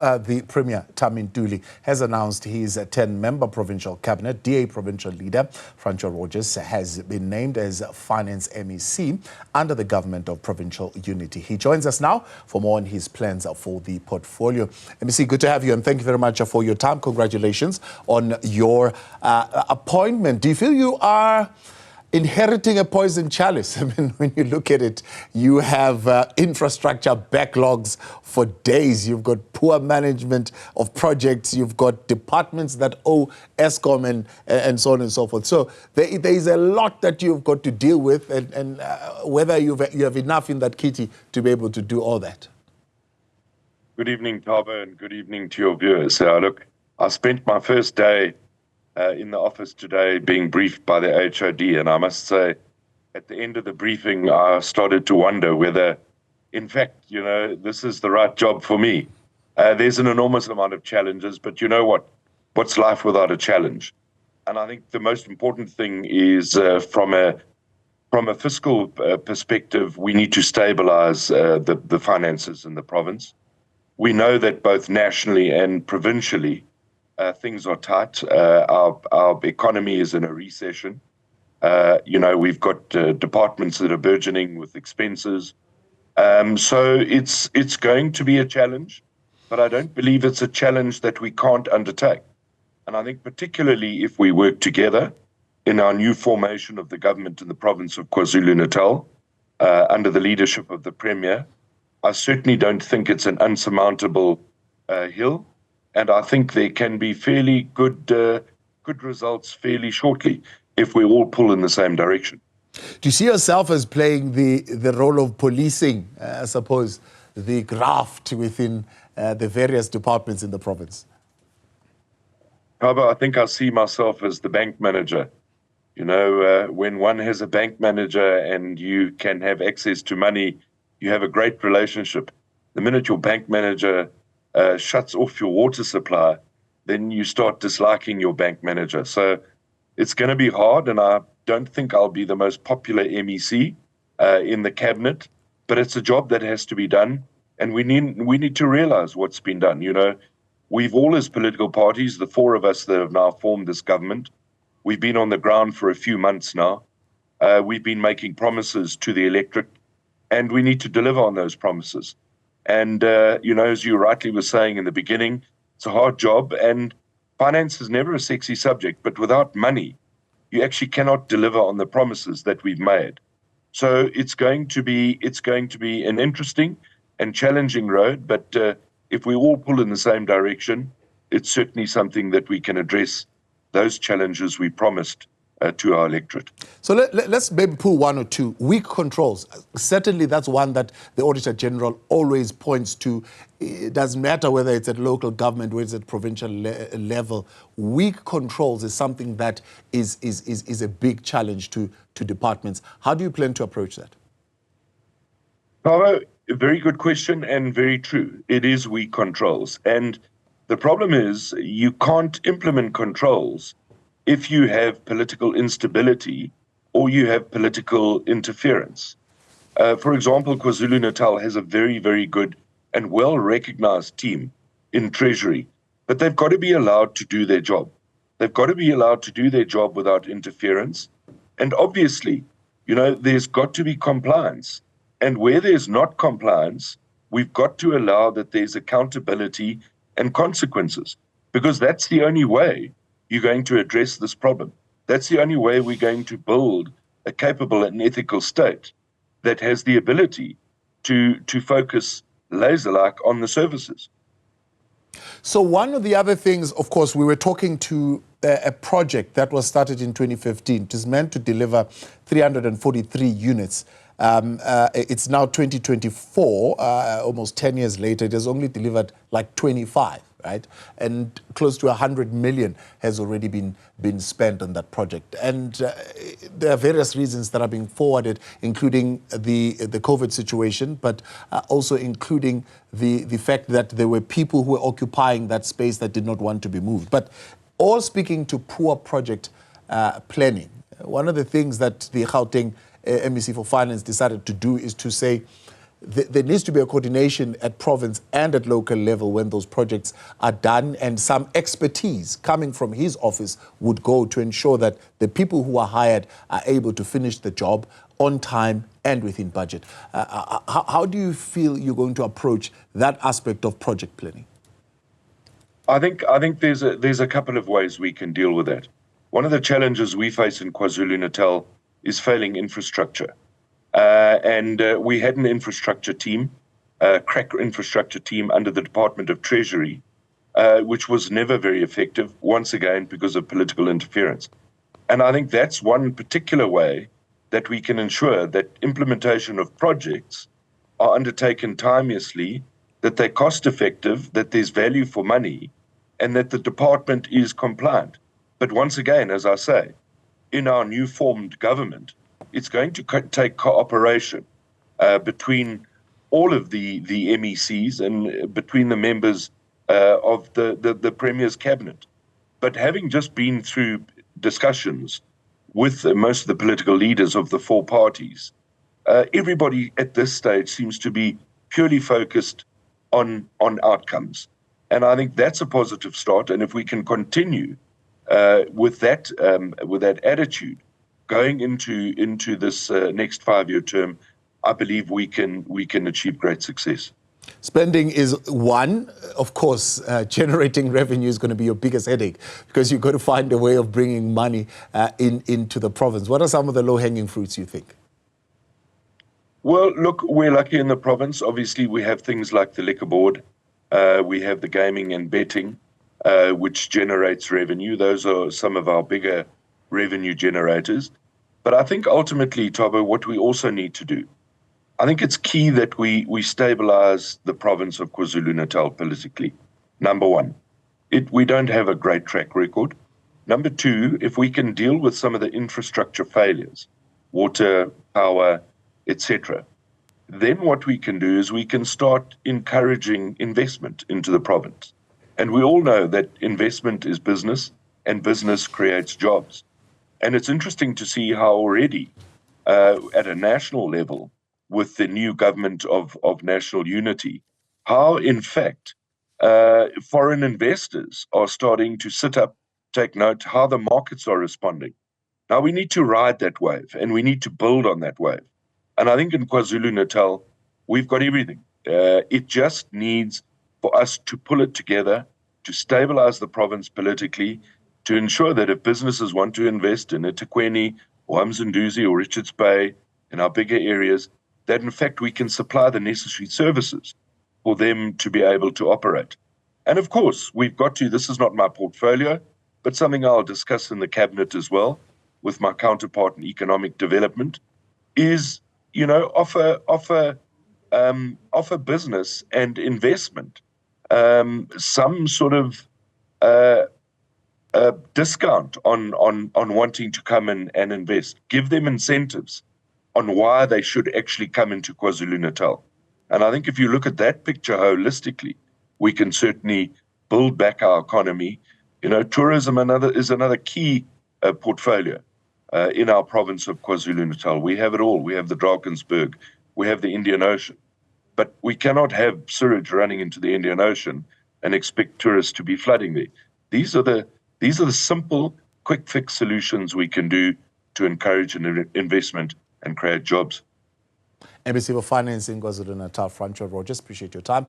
The Premier, Tami Ntuli, has announced his 10-member provincial cabinet. DA provincial leader Francois Rodgers has been named as Finance MEC under the government of provincial unity. He joins us now for more on his plans for the portfolio. MEC, good to have you, and thank you very much for your time. Congratulations on your appointment. Do you feel you are inheriting a poison chalice? I mean, when you look at it, you have infrastructure backlogs for days. You've got poor management of projects. You've got departments that owe ESCOM and so on and so forth. So there is a lot that you've got to deal with, and whether you have enough in that kitty to be able to do all that. Good evening, Tava, and good evening to your viewers. Look, I spent my first day in the office today being briefed by the HOD, and I must say at the end of the briefing I started to wonder whether in fact this is the right job for me. There's an enormous amount of challenges, but you know what's life without a challenge? And I think the most important thing is from a fiscal perspective, we need to stabilize the finances in the province. We know that both nationally and provincially things are tight. Our economy is in a recession. We've got departments that are burgeoning with expenses. So it's going to be a challenge, but I don't believe it's a challenge that we can't undertake. And I think particularly if we work together in our new formation of the government in the province of KwaZulu-Natal, under the leadership of the Premier, I certainly don't think it's an unsurmountable hill. And I think there can be fairly good results fairly shortly if we all pull in the same direction. Do you see yourself as playing the role of policing, I suppose, the graft within the various departments in the province? However, I think I see myself as the bank manager. When one has a bank manager and you can have access to money, you have a great relationship. The minute your bank manager shuts off your water supply, then you start disliking your bank manager. So it's going to be hard, and I don't think I'll be the most popular MEC in the cabinet, but it's a job that has to be done, and we need to realize what's been done. We've all, as political parties, the four of us that have now formed this government, we've been on the ground for a few months now. We've been making promises to the electorate, and we need to deliver on those promises. And, as you rightly were saying in the beginning, it's a hard job, and finance is never a sexy subject, but without money, you actually cannot deliver on the promises that we've made. So it's going to be an interesting and challenging road, but if we all pull in the same direction, it's certainly something that we can address those challenges we promised to our electorate. So let's maybe pull one or two. Weak controls. Certainly that's one that the Auditor General always points to. It doesn't matter whether it's at local government, whether it's at provincial level. Weak controls is something that is a big challenge to departments. How do you plan to approach that? Paolo, a very good question and very true. It is weak controls. And the problem is you can't implement controls if you have political instability or you have political interference. For example, KwaZulu-Natal has a very, very good and well-recognized team in Treasury, but they've got to be allowed to do their job. They've got to be allowed to do their job without interference. And obviously, there's got to be compliance. And where there's not compliance, we've got to allow that there's accountability and consequences, because that's the only way you're going to address this problem. That's the only way we're going to build a capable and ethical state that has the ability to focus laser-like on the services. So one of the other things, of course, we were talking to a project that was started in 2015. It is meant to deliver 343 units. It's now 2024, almost 10 years later. It has only delivered like 25, right? And close to 100 million has already been spent on that project. And there are various reasons that are being forwarded, including the COVID situation, but also including the fact that there were people who were occupying that space that did not want to be moved. But all speaking to poor project planning. One of the things that the Gauteng MEC for Finance decided to do is to say, there needs to be a coordination at province and at local level when those projects are done, and some expertise coming from his office would go to ensure that the people who are hired are able to finish the job on time and within budget. How do you feel you're going to approach that aspect of project planning? I think there's a couple of ways we can deal with that. One of the challenges we face in KwaZulu-Natal is failing infrastructure. We had an infrastructure team, crack infrastructure team under the Department of Treasury, which was never very effective, once again, because of political interference. And I think that's one particular way that we can ensure that implementation of projects are undertaken timeously, that they're cost effective, that there's value for money, and that the department is compliant. But once again, as I say, in our new formed government, it's going to take cooperation between all of the MECs and between the members of the Premier's cabinet. But having just been through discussions with most of the political leaders of the four parties, everybody at this stage seems to be purely focused on outcomes. And I think that's a positive start. And if we can continue with that attitude going into this next 5-year term, I believe we can achieve great success. Spending is one. Of course, generating revenue is going to be your biggest headache, because you've got to find a way of bringing money into the province. What are some of the low-hanging fruits, you think? Well, look, we're lucky in the province. Obviously, we have things like the liquor board. We have the gaming and betting, which generates revenue. Those are some of our bigger revenue generators. But I think ultimately, Thabo, what we also need to do, I think it's key that we stabilise the province of KwaZulu-Natal politically. Number one, we don't have a great track record. Number two, if we can deal with some of the infrastructure failures, water, power, etc., then what we can do is we can start encouraging investment into the province. And we all know that investment is business, and business creates jobs. And it's interesting to see how already at a national level, with the new government of national unity, how in fact foreign investors are starting to sit up, take note, how the markets are responding. Now we need to ride that wave, and we need to build on that wave. And I think in KwaZulu-Natal, we've got everything. It just needs for us to pull it together, to stabilize the province politically, to ensure that if businesses want to invest in eThekwini or Umzinduzi or Richards Bay, in our bigger areas, that in fact we can supply the necessary services for them to be able to operate. And of course, we've got to, this is not my portfolio, but something I'll discuss in the cabinet as well with my counterpart in economic development, is, you know, offer business and investment some sort of discount on wanting to come in and invest. Give them incentives on why they should actually come into KwaZulu-Natal. And I think if you look at that picture holistically, we can certainly build back our economy. You know, tourism is another key portfolio in our province of KwaZulu-Natal. We have it all. We have the Drakensberg. We have the Indian Ocean. But we cannot have sewage running into the Indian Ocean and expect tourists to be flooding there. These are the simple, quick fix solutions we can do to encourage an investment and create jobs. MEC for Finance in KwaZulu-Natal, Francois Rodgers, appreciate your time.